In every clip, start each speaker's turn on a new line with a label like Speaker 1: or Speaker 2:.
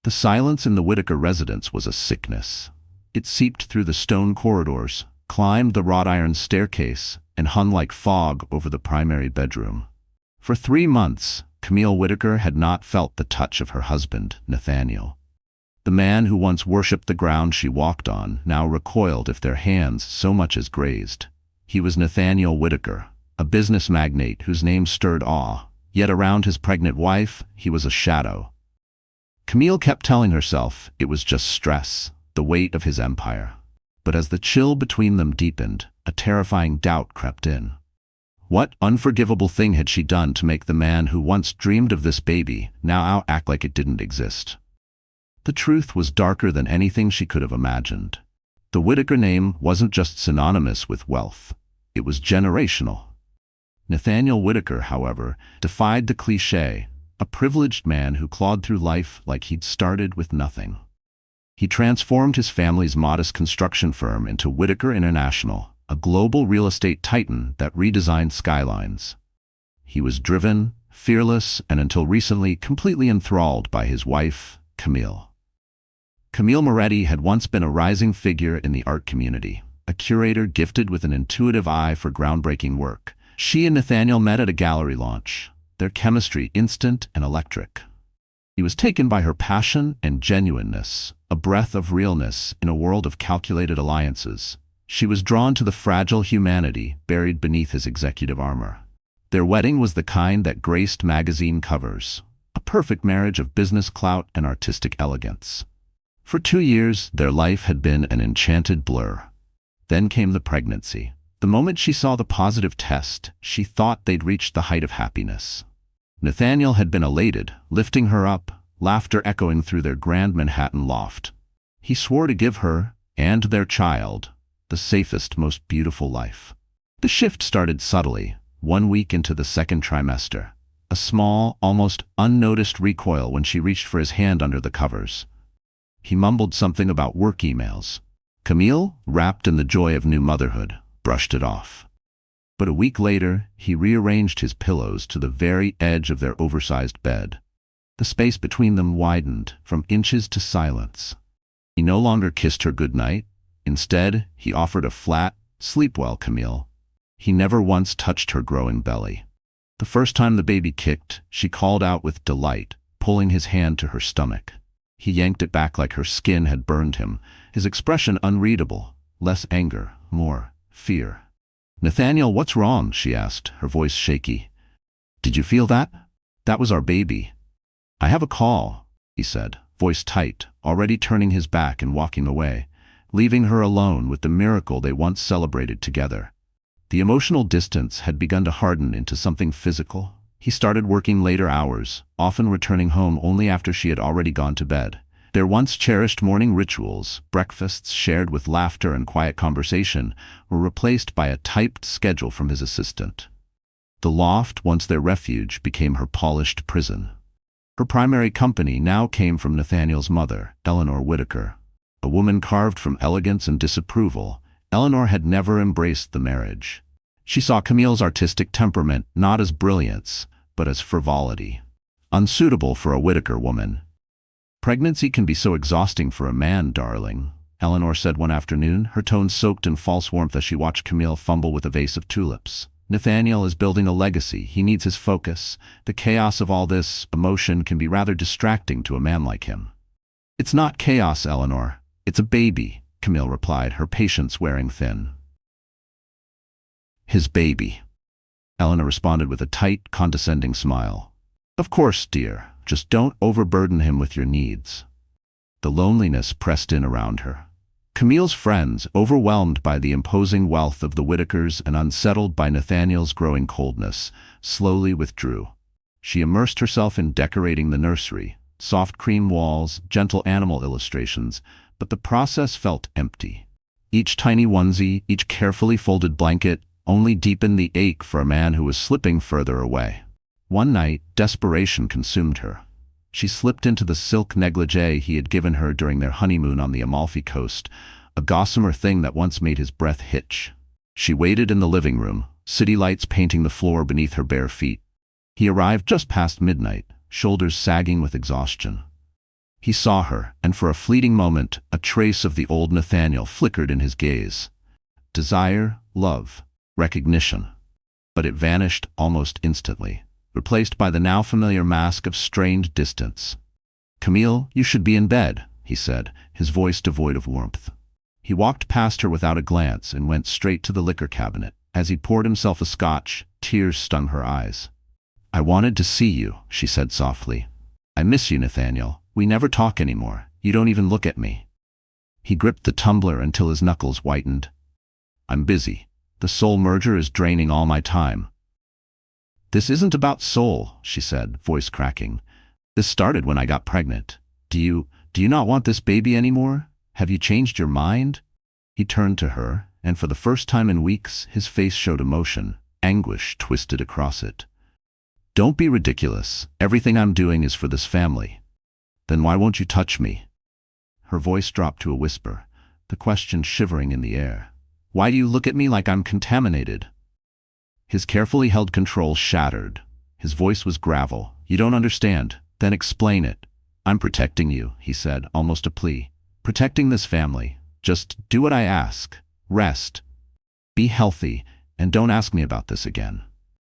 Speaker 1: The silence in the Whitaker residence was a sickness. It seeped through the stone corridors, climbed the wrought iron staircase, and hung like fog over the primary bedroom. For 3 months, Camille Whitaker had not felt the touch of her husband, Nathaniel. The man who once worshipped the ground she walked on now recoiled if their hands so much as grazed. He was Nathaniel Whitaker, a business magnate whose name stirred awe, yet around his pregnant wife, he was a shadow. Camille kept telling herself it was just stress, the weight of his empire. But as the chill between them deepened, a terrifying doubt crept in. What unforgivable thing had she done to make the man who once dreamed of this baby now act like it didn't exist? The truth was darker than anything she could have imagined. The Whitaker name wasn't just synonymous with wealth. It was generational. Nathaniel Whitaker, however, defied the cliché, a privileged man who clawed through life like he'd started with nothing. He transformed his family's modest construction firm into Whitaker International, a global real estate titan that redesigned skylines. He was driven, fearless, and until recently completely enthralled by his wife, Camille. Camille Moretti had once been a rising figure in the art community, a curator gifted with an intuitive eye for groundbreaking work. She and Nathaniel met at a gallery launch, their chemistry instant and electric. He was taken by her passion and genuineness, a breath of realness in a world of calculated alliances. She was drawn to the fragile humanity buried beneath his executive armor. Their wedding was the kind that graced magazine covers, a perfect marriage of business clout and artistic elegance. For 2 years, their life had been an enchanted blur. Then came the pregnancy. The moment she saw the positive test, she thought they'd reached the height of happiness. Nathaniel had been elated, lifting her up, laughter echoing through their grand Manhattan loft. He swore to give her, and their child, the safest, most beautiful life. The shift started subtly, 1 week into the second trimester. A small, almost unnoticed recoil when she reached for his hand under the covers. He mumbled something about work emails. Camille, wrapped in the joy of new motherhood, brushed it off. But a week later, he rearranged his pillows to the very edge of their oversized bed. The space between them widened from inches to silence. He no longer kissed her goodnight. Instead, he offered a flat, "Sleep well, Camille." He never once touched her growing belly. The first time the baby kicked, she called out with delight, pulling his hand to her stomach. He yanked it back like her skin had burned him, his expression unreadable, less anger, more fear. "Nathaniel, what's wrong?" she asked, her voice shaky. "Did you feel that? That was our baby." "I have a call," he said, voice tight, already turning his back and walking away, leaving her alone with the miracle they once celebrated together. The emotional distance had begun to harden into something physical. He started working later hours, often returning home only after she had already gone to bed. Their once cherished morning rituals, breakfasts shared with laughter and quiet conversation, were replaced by a typed schedule from his assistant. The loft, once their refuge, became her polished prison. Her primary company now came from Nathaniel's mother, Eleanor Whitaker. A woman carved from elegance and disapproval, Eleanor had never embraced the marriage. She saw Camille's artistic temperament not as brilliance, but as frivolity. Unsuitable for a Whitaker woman. "Pregnancy can be so exhausting for a man, darling," Eleanor said one afternoon, her tone soaked in false warmth as she watched Camille fumble with a vase of tulips. "Nathaniel is building a legacy. He needs his focus. The chaos of all this emotion can be rather distracting to a man like him." "It's not chaos, Eleanor. It's a baby," Camille replied, her patience wearing thin. "His baby," Eleanor responded with a tight, condescending smile. "Of course, dear. Just don't overburden him with your needs." The loneliness pressed in around her. Camille's friends, overwhelmed by the imposing wealth of the Whitakers and unsettled by Nathaniel's growing coldness, slowly withdrew. She immersed herself in decorating the nursery, soft cream walls, gentle animal illustrations, but the process felt empty. Each tiny onesie, each carefully folded blanket, only deepened the ache for a man who was slipping further away. One night, desperation consumed her. She slipped into the silk negligee he had given her during their honeymoon on the Amalfi Coast, a gossamer thing that once made his breath hitch. She waited in the living room, city lights painting the floor beneath her bare feet. He arrived just past midnight, shoulders sagging with exhaustion. He saw her, and for a fleeting moment, a trace of the old Nathaniel flickered in his gaze. Desire, love, recognition. But it vanished almost instantly, replaced by the now familiar mask of strained distance. "Camille, you should be in bed," he said, his voice devoid of warmth. He walked past her without a glance and went straight to the liquor cabinet. As he poured himself a scotch, tears stung her eyes. "I wanted to see you," she said softly. "I miss you, Nathaniel. We never talk anymore. You don't even look at me." He gripped the tumbler until his knuckles whitened. "I'm busy. The soul merger is draining all my time." "This isn't about soul," she said, voice cracking. "This started when I got pregnant. Do you not want this baby anymore? Have you changed your mind?" He turned to her, and for the first time in weeks, his face showed emotion, anguish twisted across it. "Don't be ridiculous. Everything I'm doing is for this family." "Then why won't you touch me?" Her voice dropped to a whisper, the question shivering in the air. "Why do you look at me like I'm contaminated?" His carefully held control shattered. His voice was gravel. "You don't understand. Then explain it." "I'm protecting you," he said, almost a plea. "Protecting this family. Just do what I ask. Rest. Be healthy, and don't ask me about this again."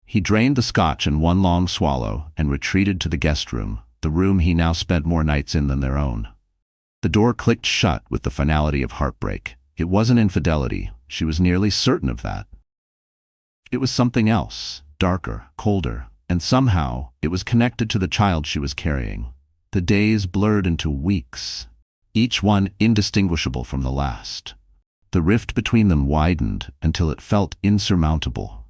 Speaker 1: He drained the scotch in one long swallow and retreated to the guest room, the room he now spent more nights in than their own. The door clicked shut with the finality of heartbreak. It wasn't infidelity. She was nearly certain of that. It was something else, darker, colder, and somehow it was connected to the child she was carrying. The days blurred into weeks, each one indistinguishable from the last. The rift between them widened until it felt insurmountable.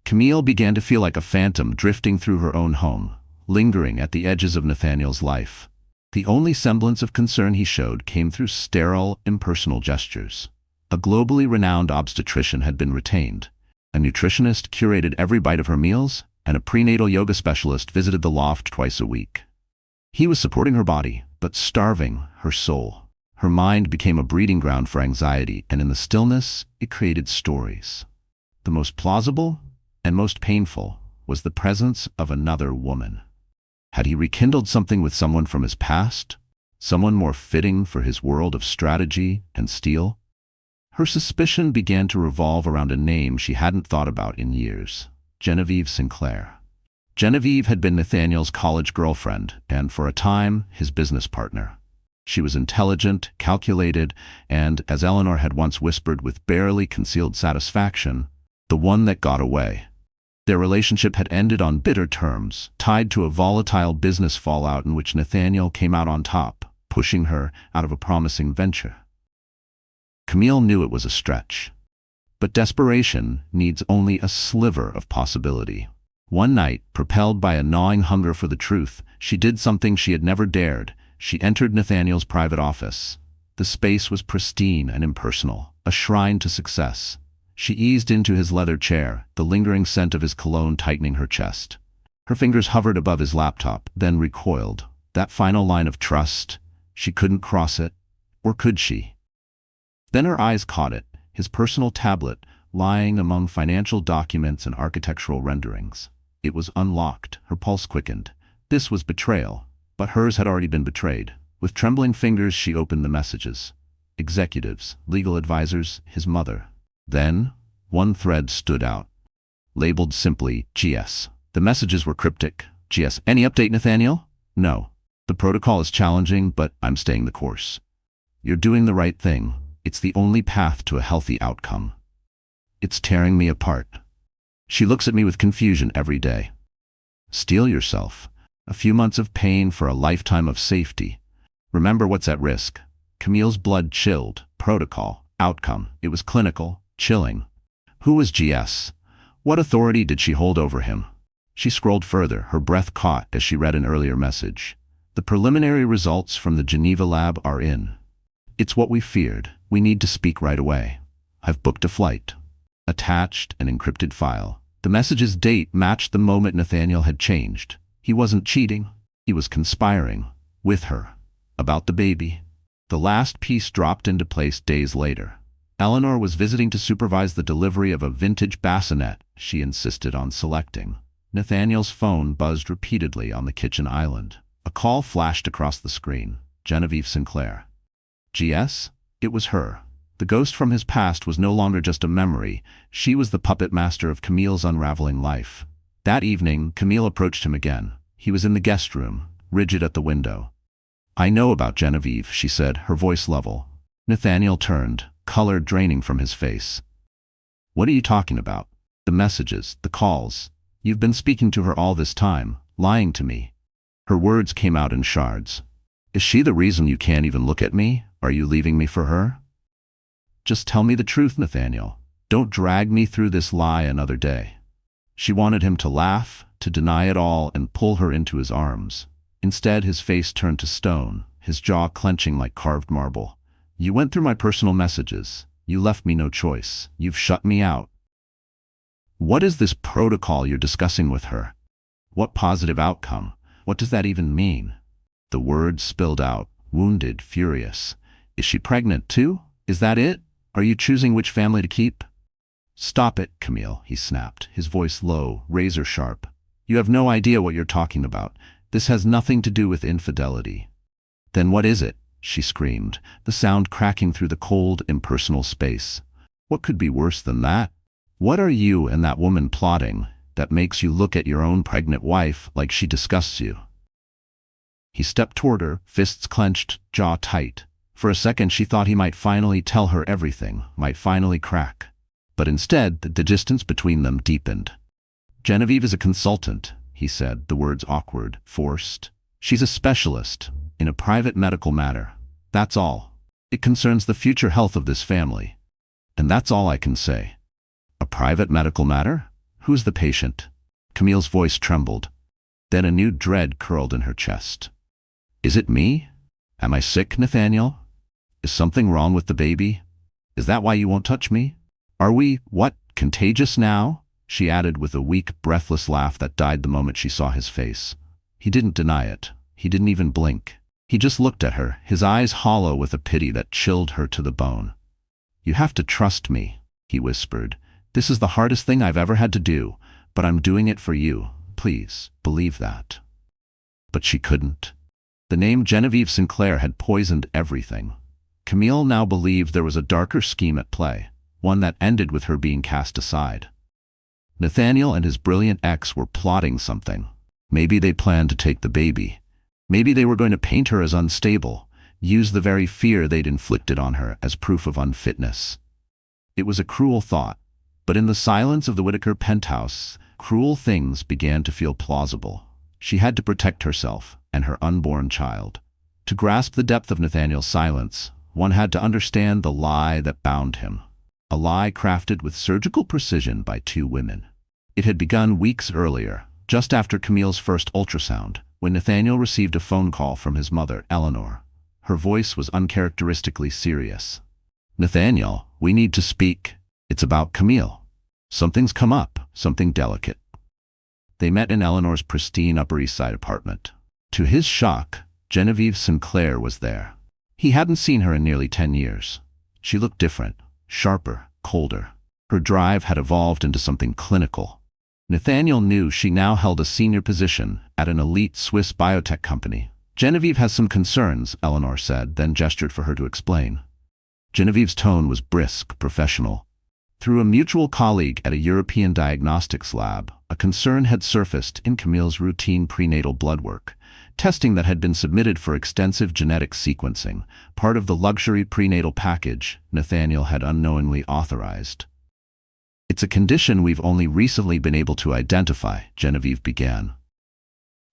Speaker 1: Camille began to feel like a phantom drifting through her own home, lingering at the edges of Nathaniel's life. The only semblance of concern he showed came through sterile, impersonal gestures. A globally renowned obstetrician had been retained. A nutritionist curated every bite of her meals, and a prenatal yoga specialist visited the loft twice a week. He was supporting her body, but starving her soul. Her mind became a breeding ground for anxiety, and in the stillness, it created stories. The most plausible and most painful was the presence of another woman. Had he rekindled something with someone from his past? Someone more fitting for his world of strategy and steel? Her suspicion began to revolve around a name she hadn't thought about in years: Genevieve Sinclair. Genevieve had been Nathaniel's college girlfriend and, for a time, his business partner. She was intelligent, calculated, and, as Eleanor had once whispered with barely concealed satisfaction, the one that got away. Their relationship had ended on bitter terms, tied to a volatile business fallout in which Nathaniel came out on top, pushing her out of a promising venture. Camille knew it was a stretch. But desperation needs only a sliver of possibility. One night, propelled by a gnawing hunger for the truth, she did something she had never dared. She entered Nathaniel's private office. The space was pristine and impersonal, a shrine to success. She eased into his leather chair, the lingering scent of his cologne tightening her chest. Her fingers hovered above his laptop, then recoiled. That final line of trust, she couldn't cross it, or could she? Then her eyes caught it, his personal tablet, lying among financial documents and architectural renderings. It was unlocked. Her pulse quickened. This was betrayal, but hers had already been betrayed. With trembling fingers, she opened the messages. Executives, legal advisors, his mother. Then, one thread stood out, labeled simply GS. The messages were cryptic. GS, any update, Nathaniel? No. The protocol is challenging, but I'm staying the course. You're doing the right thing. It's the only path to a healthy outcome. It's tearing me apart. She looks at me with confusion every day. Steel yourself. A few months of pain for a lifetime of safety. Remember what's at risk. Camille's blood chilled. Protocol. Outcome. It was clinical. Chilling. Who was GS? What authority did she hold over him? She scrolled further, her breath caught as she read an earlier message. The preliminary results from the Geneva lab are in. It's what we feared. We need to speak right away. I've booked a flight. Attached an encrypted file. The message's date matched the moment Nathaniel had changed. He wasn't cheating. He was conspiring. With her. About the baby. The last piece dropped into place days later. Eleanor was visiting to supervise the delivery of a vintage bassinet she insisted on selecting. Nathaniel's phone buzzed repeatedly on the kitchen island. A call flashed across the screen. Genevieve Sinclair. GS? It was her. The ghost from his past was no longer just a memory. She was the puppet master of Camille's unraveling life. That evening, Camille approached him again. He was in the guest room, rigid at the window. "I know about Genevieve," she said, her voice level. Nathaniel turned, color draining from his face. "What are you talking about? The messages, the calls. You've been speaking to her all this time, lying to me." Her words came out in shards. "Is she the reason you can't even look at me? Are you leaving me for her?" "Just tell me the truth, Nathaniel. Don't drag me through this lie another day." She wanted him to laugh, to deny it all, and pull her into his arms. Instead, his face turned to stone, his jaw clenching like carved marble. "You went through my personal messages. You left me no choice. You've shut me out. What is this protocol you're discussing with her? What positive outcome? What does that even mean?" The words spilled out, wounded, furious. "Is she pregnant too? Is that it? Are you choosing which family to keep?" "Stop it, Camille," he snapped, his voice low, razor sharp. "You have no idea what you're talking about. This has nothing to do with infidelity." "Then what is it?" she screamed, the sound cracking through the cold, impersonal space. "What could be worse than that? What are you and that woman plotting that makes you look at your own pregnant wife like she disgusts you?" He stepped toward her, fists clenched, jaw tight. For a second she thought he might finally tell her everything, might finally crack. But instead, the distance between them deepened. "Genevieve is a consultant," he said, the words awkward, forced. "She's a specialist in a private medical matter. That's all. It concerns the future health of this family. And that's all I can say." "A private medical matter? Who's the patient?" Camille's voice trembled. Then a new dread curled in her chest. "Is it me? Am I sick, Nathaniel? Is something wrong with the baby? Is that why you won't touch me? Are we, what, contagious now?" she added with a weak, breathless laugh that died the moment she saw his face. He didn't deny it. He didn't even blink. He just looked at her, his eyes hollow with a pity that chilled her to the bone. "You have to trust me," he whispered. "This is the hardest thing I've ever had to do, but I'm doing it for you. Please, believe that." But she couldn't. The name Genevieve Sinclair had poisoned everything. Camille now believed there was a darker scheme at play, one that ended with her being cast aside. Nathaniel and his brilliant ex were plotting something. Maybe they planned to take the baby. Maybe they were going to paint her as unstable, use the very fear they'd inflicted on her as proof of unfitness. It was a cruel thought, but in the silence of the Whitaker penthouse, cruel things began to feel plausible. She had to protect herself and her unborn child. To grasp the depth of Nathaniel's silence, one had to understand the lie that bound him. A lie crafted with surgical precision by two women. It had begun weeks earlier, just after Camille's first ultrasound, when Nathaniel received a phone call from his mother, Eleanor. Her voice was uncharacteristically serious. "Nathaniel, we need to speak. It's about Camille. Something's come up, something delicate." They met in Eleanor's pristine Upper East Side apartment. To his shock, Genevieve Sinclair was there. He hadn't seen her in nearly 10 years. She looked different, sharper, colder. Her drive had evolved into something clinical. Nathaniel knew she now held a senior position at an elite Swiss biotech company. "Genevieve has some concerns," Eleanor said, then gestured for her to explain. Genevieve's tone was brisk, professional. Through a mutual colleague at a European diagnostics lab, a concern had surfaced in Camille's routine prenatal blood work, testing that had been submitted for extensive genetic sequencing, part of the luxury prenatal package Nathaniel had unknowingly authorized. "It's a condition we've only recently been able to identify," Genevieve began.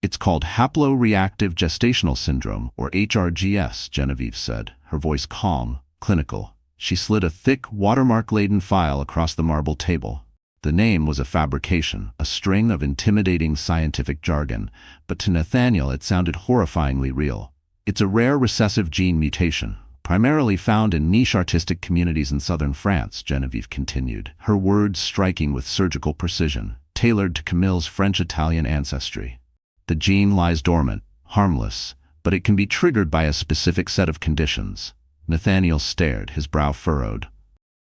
Speaker 1: "It's called haploreactive gestational syndrome, or HRGS," Genevieve said, her voice calm, clinical. She slid a thick, watermark-laden file across the marble table. The name was a fabrication, a string of intimidating scientific jargon, but to Nathaniel it sounded horrifyingly real. "It's a rare recessive gene mutation, primarily found in niche artistic communities in southern France," Genevieve continued, her words striking with surgical precision, tailored to Camille's French-Italian ancestry. "The gene lies dormant, harmless, but it can be triggered by a specific set of conditions." Nathaniel stared, his brow furrowed.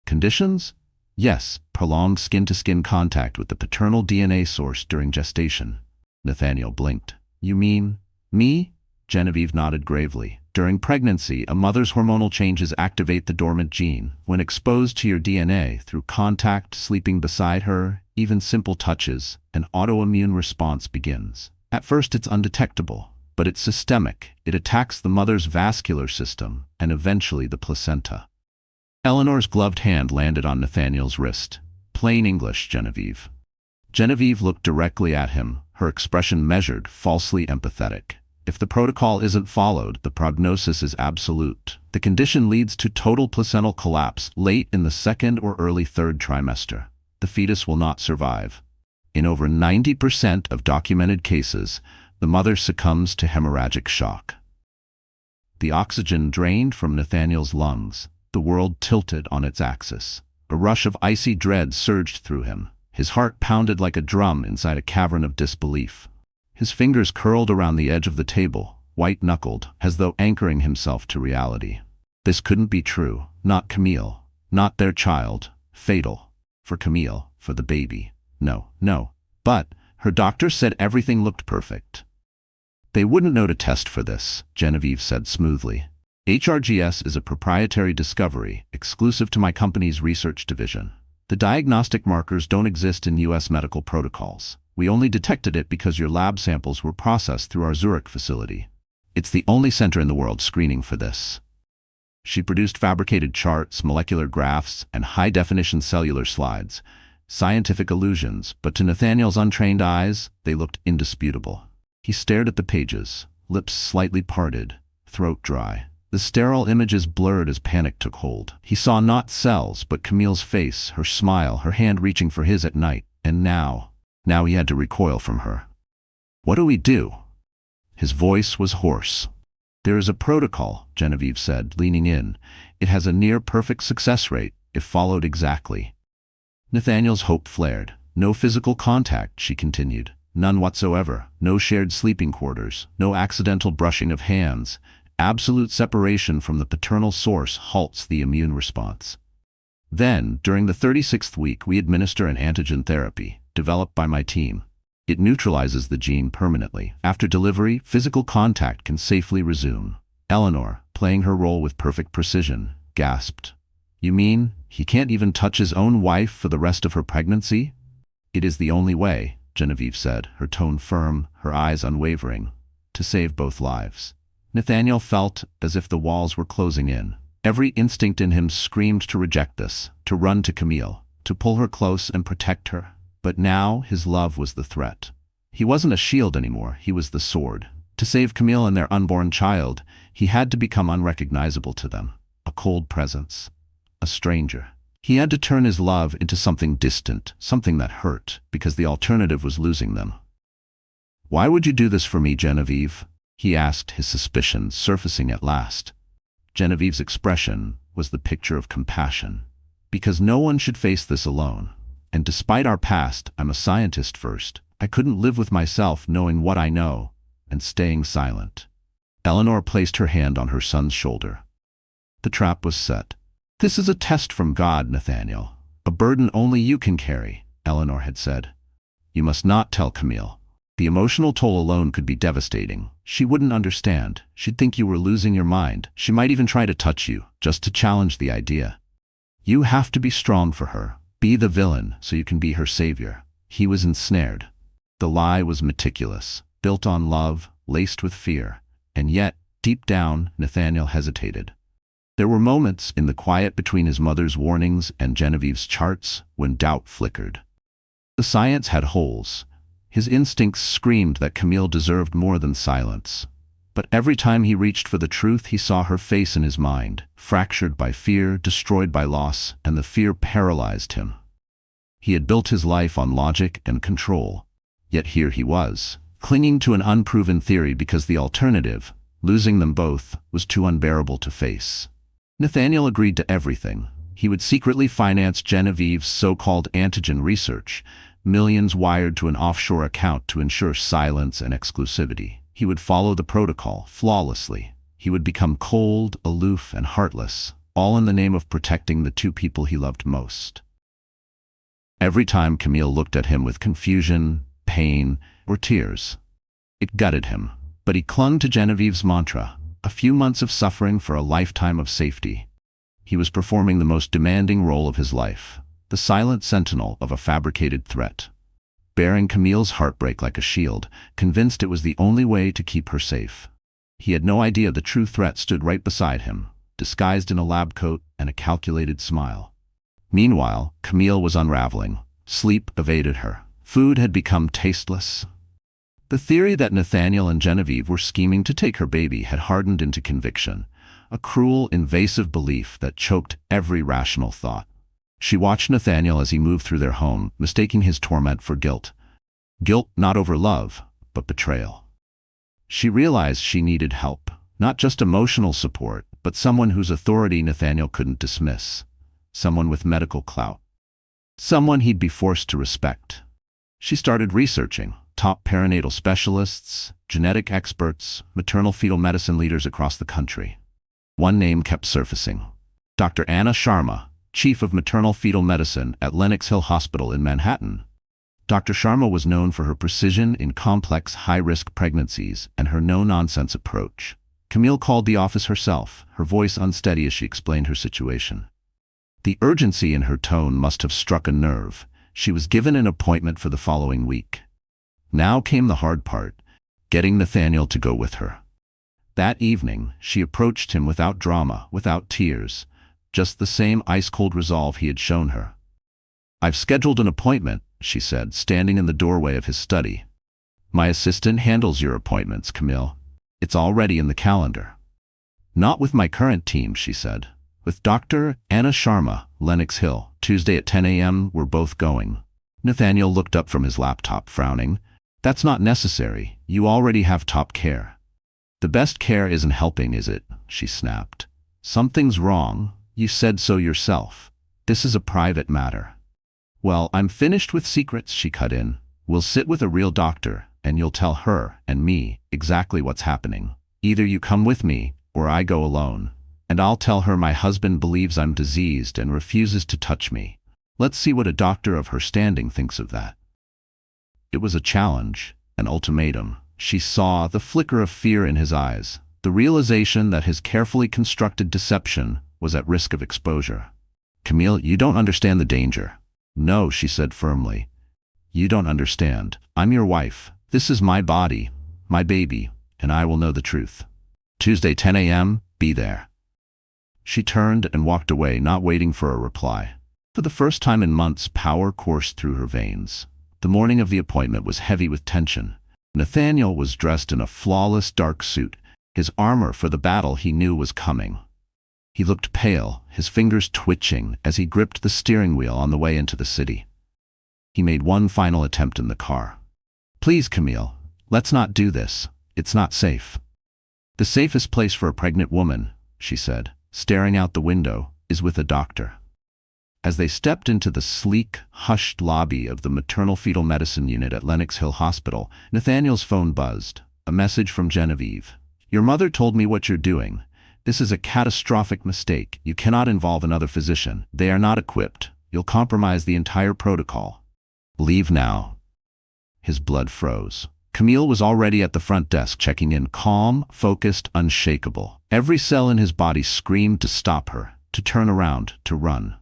Speaker 1: "Conditions?" "Yes, prolonged skin-to-skin contact with the paternal DNA source during gestation." Nathaniel blinked. "You mean me?" Genevieve nodded gravely. During pregnancy, a mother's hormonal changes activate the dormant gene. When exposed to your DNA through contact, sleeping beside her, even simple touches, an autoimmune response begins. At first it's undetectable, but it's systemic. It attacks the mother's vascular system and eventually the placenta. Eleanor's gloved hand landed on Nathaniel's wrist. Plain English, Genevieve. Genevieve looked directly at him, her expression measured, falsely empathetic. If the protocol isn't followed, the prognosis is absolute. The condition leads to total placental collapse late in the second or early third trimester. The fetus will not survive. In over 90% of documented cases, the mother succumbs to hemorrhagic shock. The oxygen drained from Nathaniel's lungs. The world tilted on its axis. A rush of icy dread surged through him. His heart pounded like a drum inside a cavern of disbelief. His fingers curled around the edge of the table, white-knuckled, as though anchoring himself to reality. This couldn't be true. Not Camille. Not their child. Fatal. For Camille. For the baby. No. But her doctor said everything looked perfect. They wouldn't know to test for this, Genevieve said smoothly. HRGS is a proprietary discovery, exclusive to my company's research division. The diagnostic markers don't exist in U.S. medical protocols. We only detected it because your lab samples were processed through our Zurich facility. It's the only center in the world screening for this. She produced fabricated charts, molecular graphs, and high-definition cellular slides. Scientific illusions, but to Nathaniel's untrained eyes, they looked indisputable. He stared at the pages, lips slightly parted, throat dry. The sterile images blurred as panic took hold. He saw not cells, but Camille's face, her smile, her hand reaching for his at night. And now he had to recoil from her. What do we do? His voice was hoarse. There is a protocol, Genevieve said, leaning in. It has a near-perfect success rate, if followed exactly. Nathaniel's hope flared. No physical contact, she continued. None whatsoever. No shared sleeping quarters. No accidental brushing of hands. Absolute separation from the paternal source halts the immune response. Then, during the 36th week, we administer an antigen therapy, developed by my team. It neutralizes the gene permanently. After delivery, physical contact can safely resume. Eleanor, playing her role with perfect precision, gasped. You mean, he can't even touch his own wife for the rest of her pregnancy? It is the only way, Genevieve said, her tone firm, her eyes unwavering, to save both lives. Nathaniel felt as if the walls were closing in. Every instinct in him screamed to reject this, to run to Camille, to pull her close and protect her. But now his love was the threat. He wasn't a shield anymore, he was the sword. To save Camille and their unborn child, he had to become unrecognizable to them. A cold presence. A stranger. He had to turn his love into something distant, something that hurt, because the alternative was losing them. Why would you do this for me, Genevieve? He asked, his suspicions surfacing at last. Genevieve's expression was the picture of compassion. Because no one should face this alone. And despite our past, I'm a scientist first. I couldn't live with myself knowing what I know and staying silent. Eleanor placed her hand on her son's shoulder. The trap was set. This is a test from God, Nathaniel. A burden only you can carry, Eleanor had said. You must not tell Camille. The emotional toll alone could be devastating. She wouldn't understand. She'd think you were losing your mind. She might even try to touch you, just to challenge the idea. You have to be strong for her. Be the villain so you can be her savior. He was ensnared. The lie was meticulous, built on love, laced with fear. And yet, deep down, Nathaniel hesitated. There were moments in the quiet between his mother's warnings and Genevieve's charts when doubt flickered. The science had holes. His instincts screamed that Camille deserved more than silence. But every time he reached for the truth, he saw her face in his mind, fractured by fear, destroyed by loss, and the fear paralyzed him. He had built his life on logic and control. Yet here he was, clinging to an unproven theory because the alternative, losing them both, was too unbearable to face. Nathaniel agreed to everything. He would secretly finance Genevieve's so-called antigen research, millions wired to an offshore account to ensure silence and exclusivity. He would follow the protocol flawlessly. He would become cold, aloof, and heartless, all in the name of protecting the two people he loved most. Every time Camille looked at him with confusion, pain, or tears, it gutted him. But he clung to Genevieve's mantra, A few months of suffering for a lifetime of safety. He was performing the most demanding role of his life, the silent sentinel of a fabricated threat, bearing Camille's heartbreak like a shield, convinced it was the only way to keep her safe. He had no idea the true threat stood right beside him, disguised in a lab coat and a calculated smile. Meanwhile, Camille was unraveling. Sleep evaded her. Food had become tasteless. The theory that Nathaniel and Genevieve were scheming to take her baby had hardened into conviction, a cruel, invasive belief that choked every rational thought. She watched Nathaniel as he moved through their home, mistaking his torment for guilt. Guilt not over love, but betrayal. She realized she needed help, not just emotional support, but someone whose authority Nathaniel couldn't dismiss. Someone with medical clout. Someone he'd be forced to respect. She started researching top perinatal specialists, genetic experts, maternal-fetal medicine leaders across the country. One name kept surfacing. Dr. Anna Sharma, Chief of Maternal-Fetal Medicine at Lenox Hill Hospital in Manhattan. Dr. Sharma was known for her precision in complex, high-risk pregnancies and her no-nonsense approach. Camille called the office herself, her voice unsteady as she explained her situation. The urgency in her tone must have struck a nerve. She was given an appointment for the following week. Now came the hard part, getting Nathaniel to go with her. That evening, she approached him without drama, without tears, just the same ice-cold resolve he had shown her. "I've scheduled an appointment," she said, standing in the doorway of his study. "My assistant handles your appointments, Camille. It's already in the calendar." "Not with my current team," she said. "With Dr. Anna Sharma, Lenox Hill, Tuesday at 10 a.m., we're both going." Nathaniel looked up from his laptop, frowning. "That's not necessary. You already have top care." "The best care isn't helping, is it?" she snapped. "Something's wrong. You said so yourself. This is a private matter." "Well, I'm finished with secrets," she cut in. "We'll sit with a real doctor, and you'll tell her and me exactly what's happening. Either you come with me, or I go alone. And I'll tell her my husband believes I'm diseased and refuses to touch me. Let's see what a doctor of her standing thinks of that." It was a challenge, an ultimatum. She saw the flicker of fear in his eyes, the realization that his carefully constructed deception was at risk of exposure. "Camille, you don't understand the danger." "No," she said firmly. "You don't understand. I'm your wife. This is my body, my baby, and I will know the truth. Tuesday, 10 a.m., be there." She turned and walked away, not waiting for a reply. For the first time in months, power coursed through her veins. The morning of the appointment was heavy with tension. Nathaniel was dressed in a flawless dark suit, his armor for the battle he knew was coming. He looked pale, his fingers twitching as he gripped the steering wheel on the way into the city. He made one final attempt in the car. "Please, Camille, let's not do this. It's not safe." "The safest place for a pregnant woman," she said, staring out the window, "is with a doctor." As they stepped into the sleek, hushed lobby of the maternal-fetal medicine unit at Lenox Hill Hospital, Nathaniel's phone buzzed. A message from Genevieve. "Your mother told me what you're doing. This is a catastrophic mistake. You cannot involve another physician. They are not equipped. You'll compromise the entire protocol. Leave now." His blood froze. Camille was already at the front desk, checking in, calm, focused, unshakable. Every cell in his body screamed to stop her, to turn around, to run.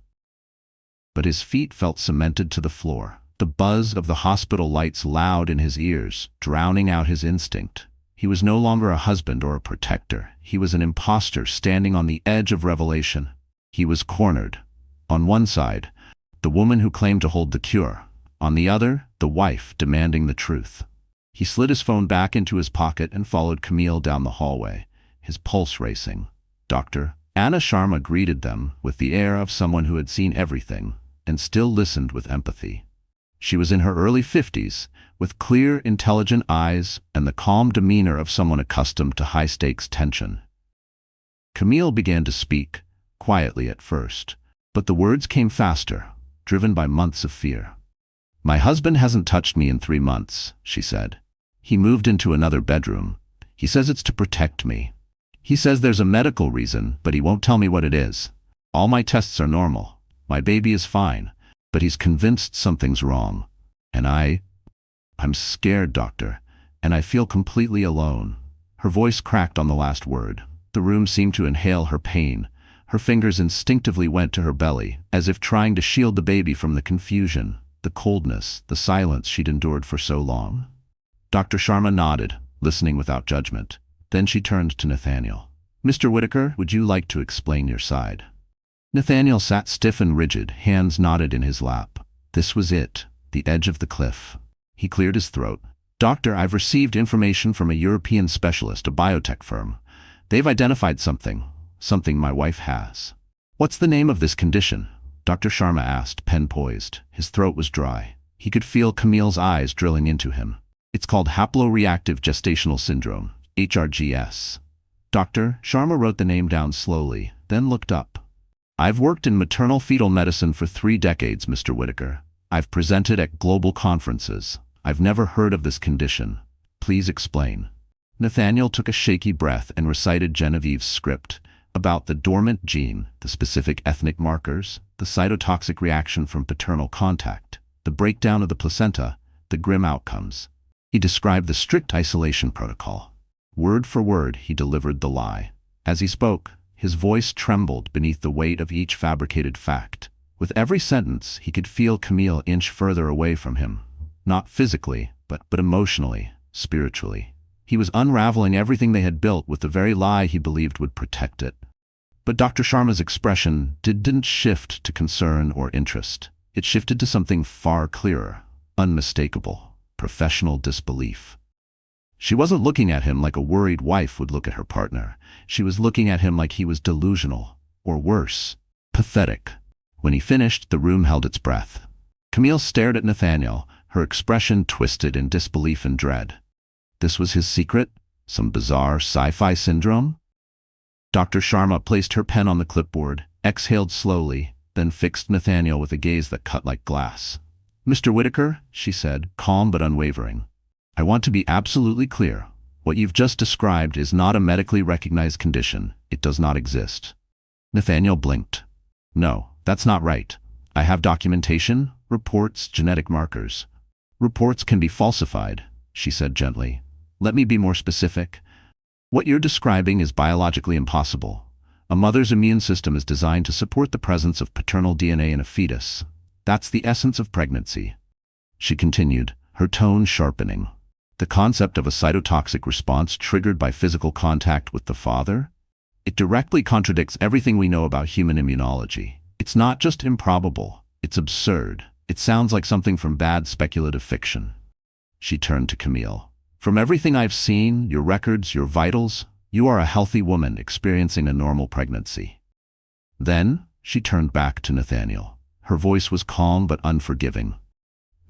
Speaker 1: But his feet felt cemented to the floor. The buzz of the hospital lights loud in his ears, drowning out his instinct. He was no longer a husband or a protector. He was an imposter standing on the edge of revelation. He was cornered. On one side, the woman who claimed to hold the cure. On the other, the wife demanding the truth. He slid his phone back into his pocket and followed Camille down the hallway, his pulse racing. Dr. Anna Sharma greeted them with the air of someone who had seen everything and still listened with empathy. She was in her early 50s, with clear, intelligent eyes and the calm demeanor of someone accustomed to high-stakes tension. Camille began to speak, quietly at first, but the words came faster, driven by months of fear. "My husband hasn't touched me in 3 months," she said. "He moved into another bedroom. He says it's to protect me. He says there's a medical reason, but he won't tell me what it is. All my tests are normal. My baby is fine, but he's convinced something's wrong. And I'm scared, doctor, and I feel completely alone." Her voice cracked on the last word. The room seemed to inhale her pain. Her fingers instinctively went to her belly, as if trying to shield the baby from the confusion, the coldness, the silence she'd endured for so long. Dr. Sharma nodded, listening without judgment. Then she turned to Nathaniel. "Mr. Whitaker, would you like to explain your side?" Nathaniel sat stiff and rigid, hands knotted in his lap. This was it, the edge of the cliff. He cleared his throat. "Doctor, I've received information from a European specialist, a biotech firm. They've identified something my wife has." "What's the name of this condition?" Dr. Sharma asked, pen poised. His throat was dry. He could feel Camille's eyes drilling into him. "It's called haploreactive gestational syndrome, HRGS." Dr. Sharma wrote the name down slowly, then looked up. "I've worked in maternal fetal medicine for 3 decades, Mr. Whitaker. I've presented at global conferences. I've never heard of this condition. Please explain." Nathaniel took a shaky breath and recited Genevieve's script about the dormant gene, the specific ethnic markers, the cytotoxic reaction from paternal contact, the breakdown of the placenta, the grim outcomes. He described the strict isolation protocol. Word for word, he delivered the lie. As he spoke, his voice trembled beneath the weight of each fabricated fact. With every sentence, he could feel Camille inch further away from him. Not physically, but emotionally, spiritually. He was unraveling everything they had built with the very lie he believed would protect it. But Dr. Sharma's expression didn't shift to concern or interest. It shifted to something far clearer, unmistakable, professional disbelief. She wasn't looking at him like a worried wife would look at her partner. She was looking at him like he was delusional, or worse, pathetic. When he finished, the room held its breath. Camille stared at Nathaniel, her expression twisted in disbelief and dread. This was his secret? Some bizarre sci-fi syndrome? Dr. Sharma placed her pen on the clipboard, exhaled slowly, then fixed Nathaniel with a gaze that cut like glass. "Mr. Whitaker," she said, calm but unwavering, "I want to be absolutely clear. What you've just described is not a medically recognized condition. It does not exist." Nathaniel blinked. "No, that's not right. I have documentation, reports, genetic markers." "Reports can be falsified," she said gently. "Let me be more specific. What you're describing is biologically impossible. A mother's immune system is designed to support the presence of paternal DNA in a fetus. That's the essence of pregnancy." She continued, her tone sharpening. "The concept of a cytotoxic response triggered by physical contact with the father? It directly contradicts everything we know about human immunology. It's not just improbable, it's absurd. It sounds like something from bad speculative fiction." She turned to Camille. "From everything I've seen, your records, your vitals, you are a healthy woman experiencing a normal pregnancy." Then, she turned back to Nathaniel. Her voice was calm but unforgiving.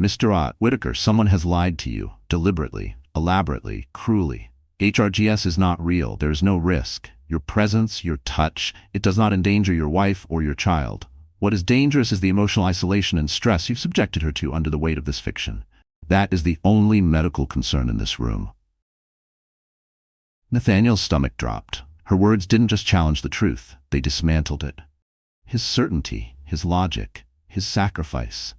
Speaker 1: "Mr. Whitaker, someone has lied to you, deliberately, elaborately, cruelly. HRGS is not real, there is no risk. Your presence, your touch, it does not endanger your wife or your child. What is dangerous is the emotional isolation and stress you've subjected her to under the weight of this fiction. That is the only medical concern in this room." Nathaniel's stomach dropped. Her words didn't just challenge the truth, they dismantled it. His certainty, his logic, his sacrifice.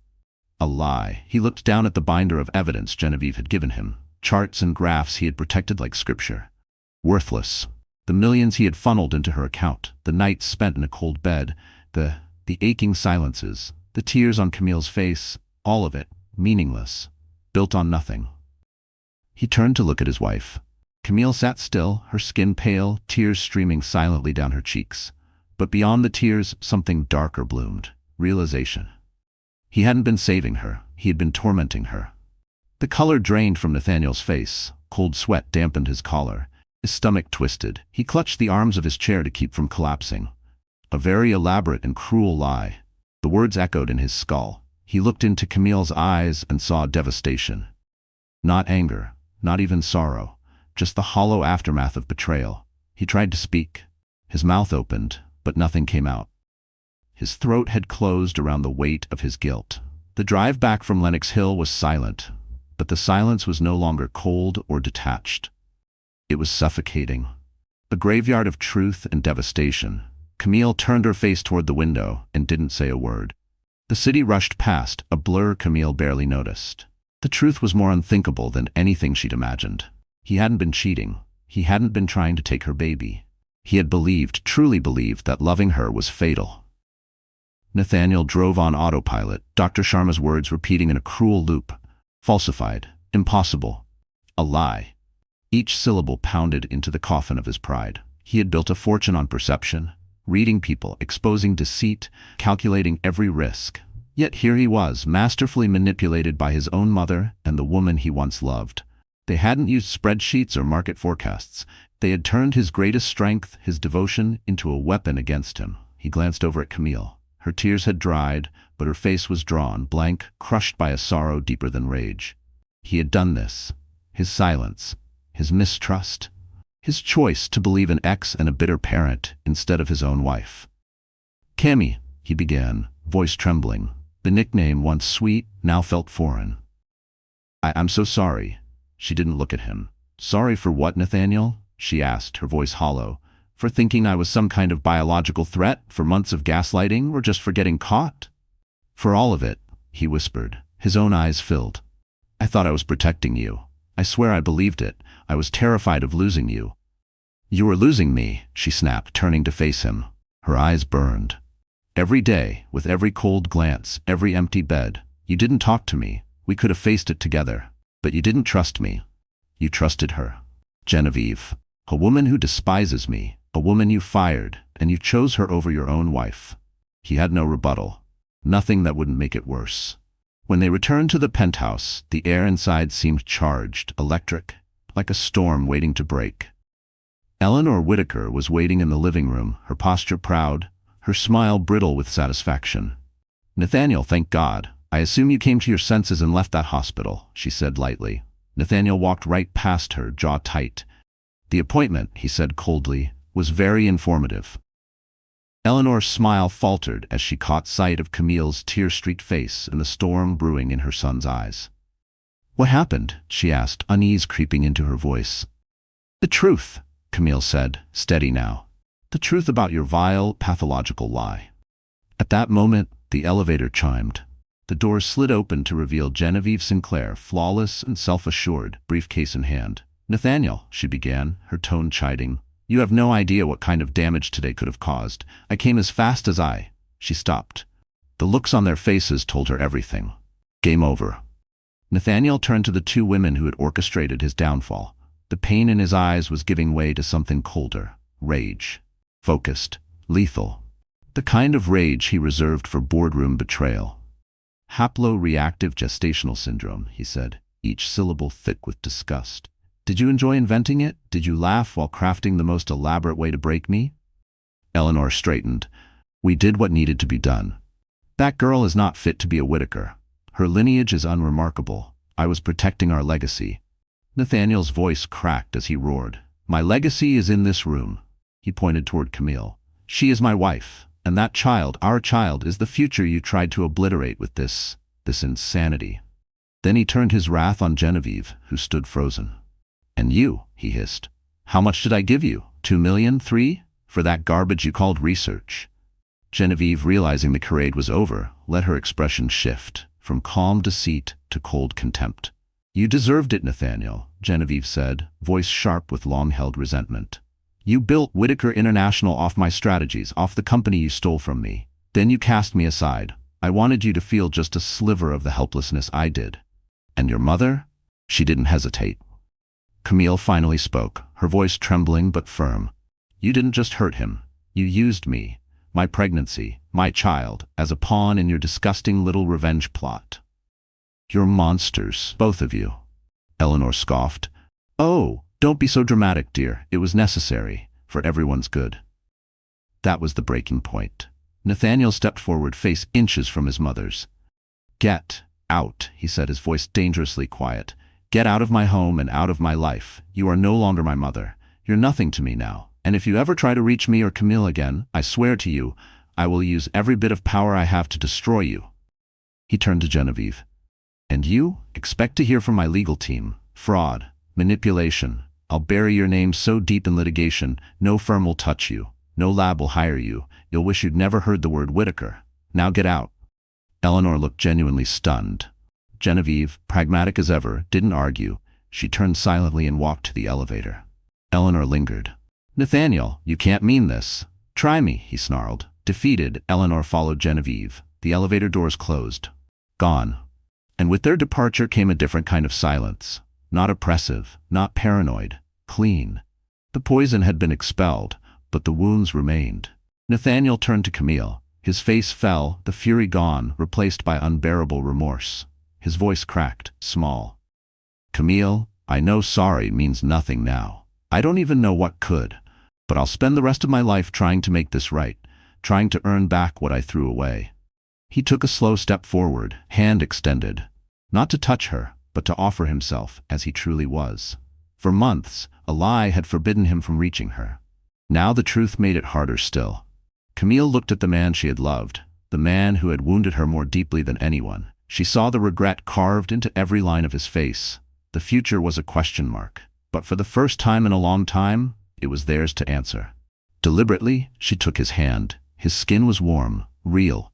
Speaker 1: A lie. He looked down at the binder of evidence Genevieve had given him, charts and graphs he had protected like scripture. Worthless. The millions he had funneled into her account, the nights spent in a cold bed, the aching silences, the tears on Camille's face, all of it, meaningless. Built on nothing. He turned to look at his wife. Camille sat still, her skin pale, tears streaming silently down her cheeks. But beyond the tears, something darker bloomed. Realization. He hadn't been saving her, he had been tormenting her. The color drained from Nathaniel's face. Cold sweat dampened his collar. His stomach twisted. He clutched the arms of his chair to keep from collapsing. A very elaborate and cruel lie. The words echoed in his skull. He looked into Camille's eyes and saw devastation. Not anger, not even sorrow, just the hollow aftermath of betrayal. He tried to speak. His mouth opened, but nothing came out. His throat had closed around the weight of his guilt. The drive back from Lenox Hill was silent, but the silence was no longer cold or detached. It was suffocating. A graveyard of truth and devastation. Camille turned her face toward the window and didn't say a word. The city rushed past, a blur Camille barely noticed. The truth was more unthinkable than anything she'd imagined. He hadn't been cheating. He hadn't been trying to take her baby. He had believed, truly believed, that loving her was fatal. Nathaniel drove on autopilot, Dr. Sharma's words repeating in a cruel loop. Falsified. Impossible. A lie. Each syllable pounded into the coffin of his pride. He had built a fortune on perception, reading people, exposing deceit, calculating every risk. Yet here he was, masterfully manipulated by his own mother and the woman he once loved. They hadn't used spreadsheets or market forecasts. They had turned his greatest strength, his devotion, into a weapon against him. He glanced over at Camille. Her tears had dried, but her face was drawn, blank, crushed by a sorrow deeper than rage. He had done this. His silence, his mistrust, his choice to believe an ex and a bitter parent instead of his own wife. "Cammy," he began, voice trembling. The nickname, once sweet, now felt foreign. I'm so sorry." She didn't look at him. "Sorry for what, Nathaniel?" she asked, her voice hollow. "For thinking I was some kind of biological threat, for months of gaslighting, or just for getting caught?" "For all of it," he whispered, his own eyes filled. "I thought I was protecting you. I swear I believed it. I was terrified of losing you." "You were losing me," she snapped, turning to face him. Her eyes burned. "Every day, with every cold glance, every empty bed, you didn't talk to me. We could have faced it together. But you didn't trust me. You trusted her. Genevieve. A woman who despises me. A woman you fired, and you chose her over your own wife." He had no rebuttal. Nothing that wouldn't make it worse. When they returned to the penthouse, the air inside seemed charged, electric, like a storm waiting to break. Eleanor Whitaker was waiting in the living room, her posture proud, her smile brittle with satisfaction. "Nathaniel, thank God. I assume you came to your senses and left that hospital," she said lightly. Nathaniel walked right past her, jaw tight. "The appointment," he said coldly, "was very informative." Eleanor's smile faltered as she caught sight of Camille's tear-streaked face and the storm brewing in her son's eyes. "What happened?" she asked, unease creeping into her voice. "The truth," Camille said, steady now. "The truth about your vile, pathological lie." At that moment, the elevator chimed. The door slid open to reveal Genevieve Sinclair, flawless and self-assured, briefcase in hand. "Nathaniel," she began, her tone chiding, "you have no idea what kind of damage today could have caused. I came as fast as I—" She stopped. The looks on their faces told her everything. Game over. Nathaniel turned to the two women who had orchestrated his downfall. The pain in his eyes was giving way to something colder. Rage. Focused. Lethal. The kind of rage he reserved for boardroom betrayal. "Haplo-reactive gestational syndrome," he said, each syllable thick with disgust. "Did you enjoy inventing it? Did you laugh while crafting the most elaborate way to break me?" Eleanor straightened. "We did what needed to be done. That girl is not fit to be a Whitaker. Her lineage is unremarkable. I was protecting our legacy." Nathaniel's voice cracked as he roared. "My legacy is in this room." He pointed toward Camille. "She is my wife. And that child, our child, is the future you tried to obliterate with this insanity." Then he turned his wrath on Genevieve, who stood frozen. "And you," he hissed. "How much did I give you? 2 million? 3? For that garbage you called research?" Genevieve, realizing the charade was over, let her expression shift, from calm deceit to cold contempt. "You deserved it, Nathaniel," Genevieve said, voice sharp with long-held resentment. "You built Whitaker International off my strategies, off the company you stole from me. Then you cast me aside. I wanted you to feel just a sliver of the helplessness I did. And your mother?" She didn't hesitate. Camille finally spoke, her voice trembling but firm. "You didn't just hurt him. You used me, my pregnancy, my child, as a pawn in your disgusting little revenge plot. You're monsters, both of you." Eleanor scoffed. "Oh, don't be so dramatic, dear. It was necessary, for everyone's good." That was the breaking point. Nathaniel stepped forward, face inches from his mother's. "Get out," he said, his voice dangerously quiet. "Get out of my home and out of my life. You are no longer my mother. You're nothing to me now. And if you ever try to reach me or Camille again, I swear to you, I will use every bit of power I have to destroy you." He turned to Genevieve. "And you? Expect to hear from my legal team. Fraud. Manipulation. I'll bury your name so deep in litigation, no firm will touch you. No lab will hire you. You'll wish you'd never heard the word Whitaker. Now get out." Eleanor looked genuinely stunned. Genevieve, pragmatic as ever, didn't argue. She turned silently and walked to the elevator. Eleanor lingered. "Nathaniel, you can't mean this. Try me," he snarled. Defeated, Eleanor followed Genevieve. The elevator doors closed. Gone. And with their departure came a different kind of silence. Not oppressive, not paranoid. Clean. The poison had been expelled, but the wounds remained. Nathaniel turned to Camille. His face fell, the fury gone, replaced by unbearable remorse. His voice cracked, small. "Camille, I know sorry means nothing now. I don't even know what could. But I'll spend the rest of my life trying to make this right, trying to earn back what I threw away." He took a slow step forward, hand extended. Not to touch her, but to offer himself as he truly was. For months, a lie had forbidden him from reaching her. Now the truth made it harder still. Camille looked at the man she had loved, the man who had wounded her more deeply than anyone. She saw the regret carved into every line of his face. The future was a question mark, but for the first time in a long time, it was theirs to answer. Deliberately, she took his hand. His skin was warm, real.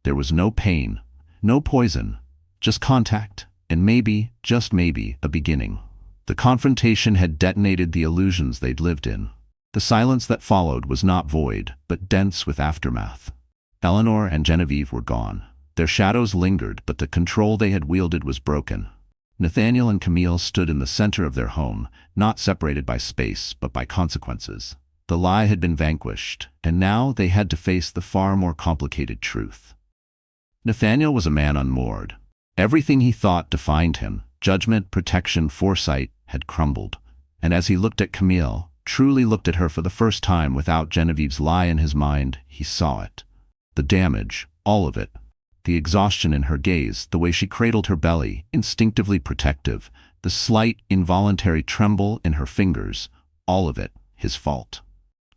Speaker 1: There was no pain, no poison, just contact, and maybe, just maybe, a beginning. The confrontation had detonated the illusions they'd lived in. The silence that followed was not void, but dense with aftermath. Eleanor and Genevieve were gone. Their shadows lingered, but the control they had wielded was broken. Nathaniel and Camille stood in the center of their home, not separated by space, but by consequences. The lie had been vanquished, and now they had to face the far more complicated truth. Nathaniel was a man unmoored. Everything he thought defined him, judgment, protection, foresight, had crumbled. And as he looked at Camille, truly looked at her for the first time without Genevieve's lie in his mind, he saw it. The damage, all of it. The exhaustion in her gaze, the way she cradled her belly, instinctively protective, the slight, involuntary tremble in her fingers, all of it, his fault.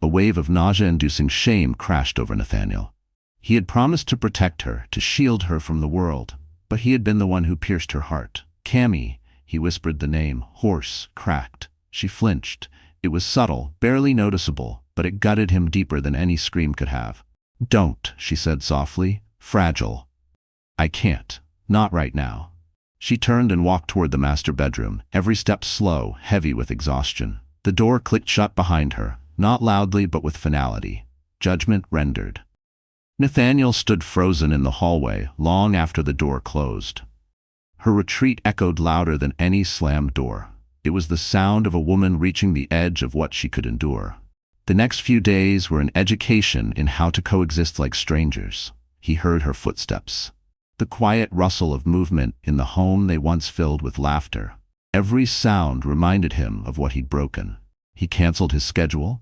Speaker 1: A wave of nausea-inducing shame crashed over Nathaniel. He had promised to protect her, to shield her from the world, but he had been the one who pierced her heart. "Cammy," he whispered the name, hoarse, cracked. She flinched. It was subtle, barely noticeable, but it gutted him deeper than any scream could have. "Don't," she said softly, "fragile. I can't. Not right now." She turned and walked toward the master bedroom, every step slow, heavy with exhaustion. The door clicked shut behind her, not loudly but with finality. Judgment rendered. Nathaniel stood frozen in the hallway long after the door closed. Her retreat echoed louder than any slammed door. It was the sound of a woman reaching the edge of what she could endure. The next few days were an education in how to coexist like strangers. He heard her footsteps. The quiet rustle of movement in the home they once filled with laughter. Every sound reminded him of what he'd broken. He canceled his schedule,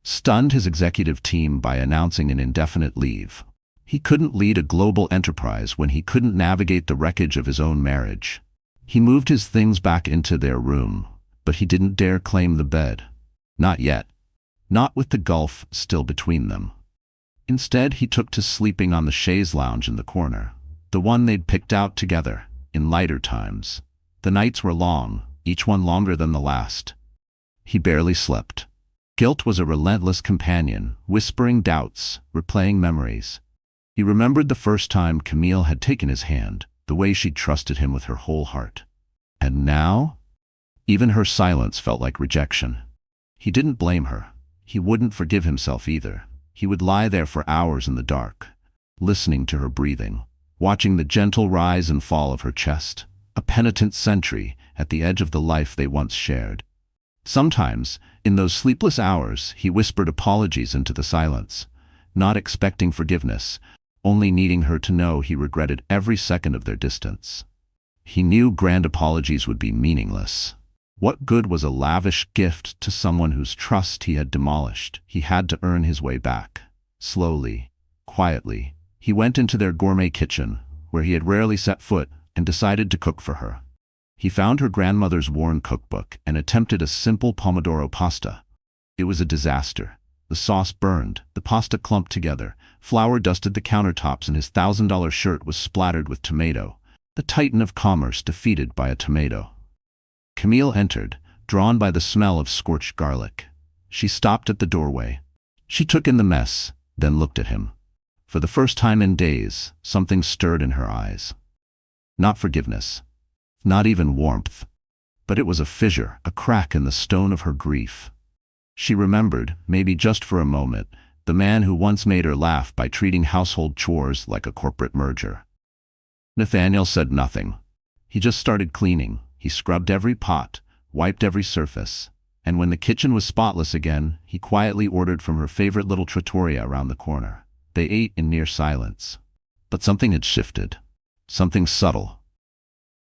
Speaker 1: stunned his executive team by announcing an indefinite leave. He couldn't lead a global enterprise when he couldn't navigate the wreckage of his own marriage. He moved his things back into their room, but he didn't dare claim the bed. Not yet. Not with the gulf still between them. Instead, he took to sleeping on the chaise lounge in the corner, the one they'd picked out together, in lighter times. The nights were long, each one longer than the last. He barely slept. Guilt was a relentless companion, whispering doubts, replaying memories. He remembered the first time Camille had taken his hand, the way she'd trusted him with her whole heart. And now? Even her silence felt like rejection. He didn't blame her. He wouldn't forgive himself either. He would lie there for hours in the dark, listening to her breathing, watching the gentle rise and fall of her chest, a penitent sentry at the edge of the life they once shared. Sometimes, in those sleepless hours, he whispered apologies into the silence, not expecting forgiveness, only needing her to know he regretted every second of their distance. He knew grand apologies would be meaningless. What good was a lavish gift to someone whose trust he had demolished? He had to earn his way back. Slowly, quietly, he went into their gourmet kitchen, where he had rarely set foot, and decided to cook for her. He found her grandmother's worn cookbook and attempted a simple pomodoro pasta. It was a disaster. The sauce burned, the pasta clumped together, flour dusted the countertops, and his $1,000 shirt was splattered with tomato, the titan of commerce defeated by a tomato. Camille entered, drawn by the smell of scorched garlic. She stopped at the doorway. She took in the mess, then looked at him. For the first time in days, something stirred in her eyes. Not forgiveness, not even warmth, but it was a fissure, a crack in the stone of her grief. She remembered, maybe just for a moment, the man who once made her laugh by treating household chores like a corporate merger. Nathaniel said nothing. He just started cleaning. He scrubbed every pot, wiped every surface, and when the kitchen was spotless again, he quietly ordered from her favorite little trattoria around the corner. They ate in near silence. But something had shifted. Something subtle.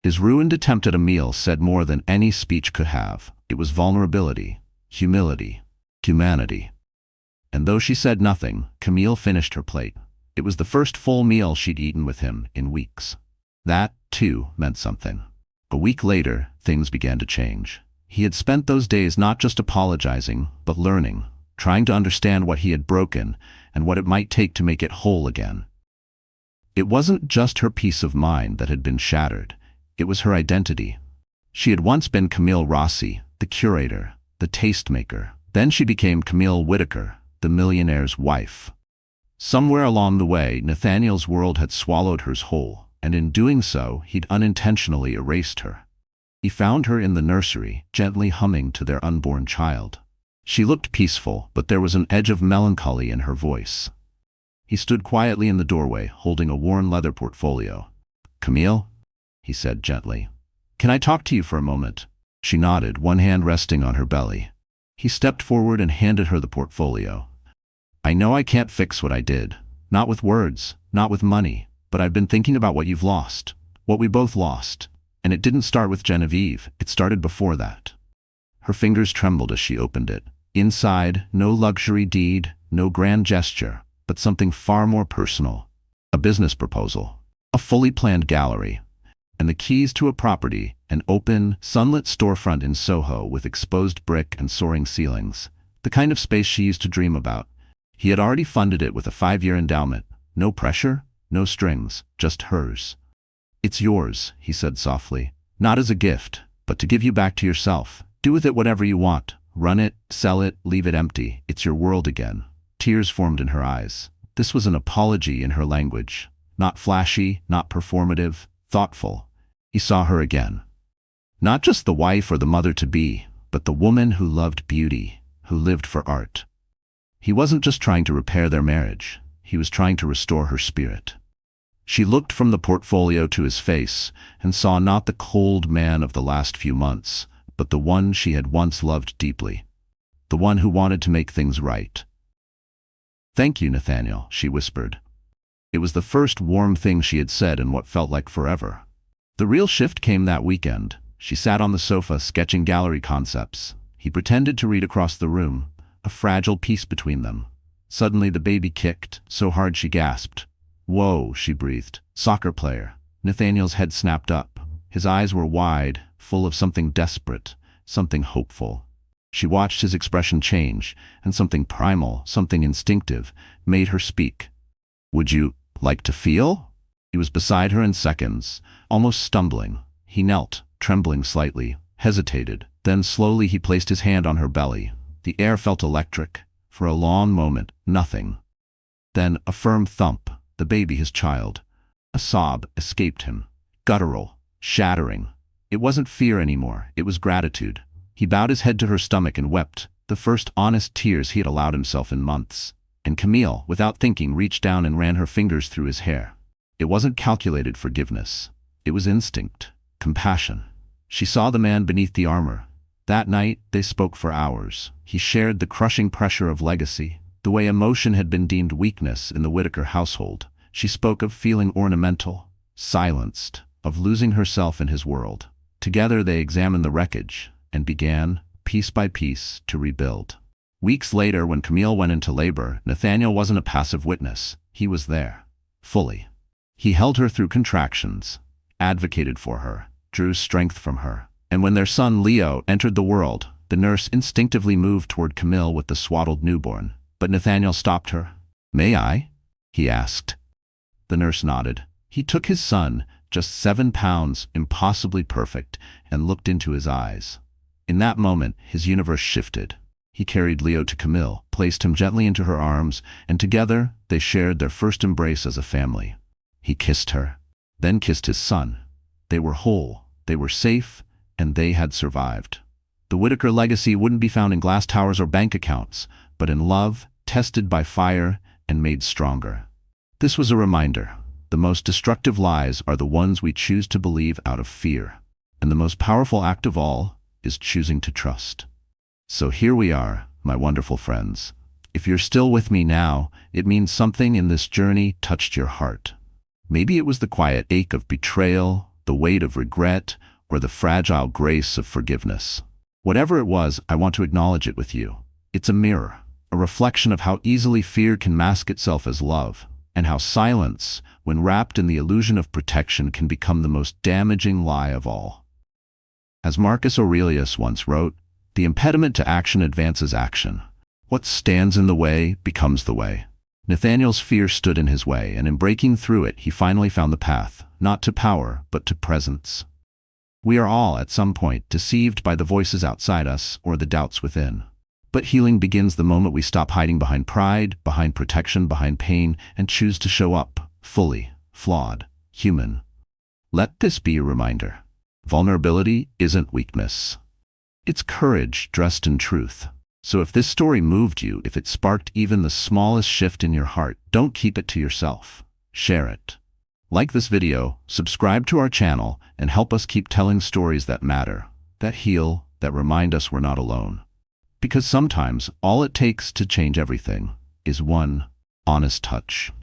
Speaker 1: His ruined attempt at a meal said more than any speech could have. It was vulnerability, humility, humanity. And though she said nothing, Camille finished her plate. It was the first full meal she'd eaten with him in weeks. That, too, meant something. A week later, things began to change. He had spent those days not just apologizing, but learning, trying to understand what he had broken and what it might take to make it whole again. It wasn't just her peace of mind that had been shattered. It was her identity. She had once been Camille Rossi, the curator, the tastemaker. Then she became Camille Whitaker, the millionaire's wife. Somewhere along the way, Nathaniel's world had swallowed hers whole, and in doing so, he'd unintentionally erased her. He found her in the nursery, gently humming to their unborn child. She looked peaceful, but there was an edge of melancholy in her voice. He stood quietly in the doorway, holding a worn leather portfolio. "Camille?" he said gently. "Can I talk to you for a moment?" She nodded, one hand resting on her belly. He stepped forward and handed her the portfolio. "I know I can't fix what I did. Not with words, not with money, but I've been thinking about what you've lost. What we both lost. And it didn't start with Genevieve, it started before that." Her fingers trembled as she opened it. Inside, no luxury deed, no grand gesture, but something far more personal. A business proposal. A fully planned gallery. And the keys to a property, an open, sunlit storefront in Soho with exposed brick and soaring ceilings. The kind of space she used to dream about. He had already funded it with a 5-year endowment. No pressure, no strings, just hers. "It's yours," he said softly. "Not as a gift, but to give you back to yourself. Do with it whatever you want. Run it, sell it, leave it empty. It's your world again." Tears formed in her eyes. This was an apology in her language. Not flashy, not performative, thoughtful. He saw her again. Not just the wife or the mother-to-be, but the woman who loved beauty, who lived for art. He wasn't just trying to repair their marriage. He was trying to restore her spirit. She looked from the portfolio to his face and saw not the cold man of the last few months, but the one she had once loved deeply. The one who wanted to make things right. "Thank you, Nathaniel," she whispered. It was the first warm thing she had said in what felt like forever. The real shift came that weekend. She sat on the sofa sketching gallery concepts. He pretended to read across the room, a fragile peace between them. Suddenly the baby kicked, so hard she gasped. "Whoa," she breathed. "Soccer player." Nathaniel's head snapped up. His eyes were wide, full of something desperate, something hopeful. She watched his expression change, and something primal, something instinctive, made her speak. "Would you like to feel?" He was beside her in seconds, almost stumbling. He knelt, trembling slightly, hesitated. Then slowly he placed his hand on her belly. The air felt electric. For a long moment, nothing. Then a firm thump. The baby, his child. A sob escaped him. Guttural, shattering. It wasn't fear anymore, it was gratitude. He bowed his head to her stomach and wept, the first honest tears he had allowed himself in months. And Camille, without thinking, reached down and ran her fingers through his hair. It wasn't calculated forgiveness. It was instinct, compassion. She saw the man beneath the armor. That night, they spoke for hours. He shared the crushing pressure of legacy, the way emotion had been deemed weakness in the Whitaker household. She spoke of feeling ornamental, silenced, of losing herself in his world. Together they examined the wreckage and began, piece by piece, to rebuild. Weeks later, when Camille went into labor, Nathaniel wasn't a passive witness. He was there, fully. He held her through contractions, advocated for her, drew strength from her. And when their son Leo entered the world, the nurse instinctively moved toward Camille with the swaddled newborn. But Nathaniel stopped her. "May I?" he asked. The nurse nodded. He took his son, just 7 pounds, impossibly perfect, and looked into his eyes. In that moment, his universe shifted. He carried Leo to Camille, placed him gently into her arms, and together they shared their first embrace as a family. He kissed her, then kissed his son. They were whole, they were safe, and they had survived. The Whitaker legacy wouldn't be found in glass towers or bank accounts, but in love, tested by fire and made stronger. This was a reminder. The most destructive lies are the ones we choose to believe out of fear. And the most powerful act of all is choosing to trust. So here we are, my wonderful friends. If you're still with me now, it means something in this journey touched your heart. Maybe it was the quiet ache of betrayal, the weight of regret, or the fragile grace of forgiveness. Whatever it was, I want to acknowledge it with you. It's a mirror, a reflection of how easily fear can mask itself as love, and how silence, when wrapped in the illusion of protection, can become the most damaging lie of all. As Marcus Aurelius once wrote, "The impediment to action advances action. What stands in the way becomes the way." Nathaniel's fear stood in his way, and in breaking through it, he finally found the path, not to power, but to presence. We are all, at some point, deceived by the voices outside us or the doubts within. But healing begins the moment we stop hiding behind pride, behind protection, behind pain, and choose to show up, fully, flawed, human. Let this be a reminder. Vulnerability isn't weakness. It's courage dressed in truth. So if this story moved you, if it sparked even the smallest shift in your heart, don't keep it to yourself. Share it. Like this video, subscribe to our channel, and help us keep telling stories that matter, that heal, that remind us we're not alone. Because sometimes all it takes to change everything is one honest touch.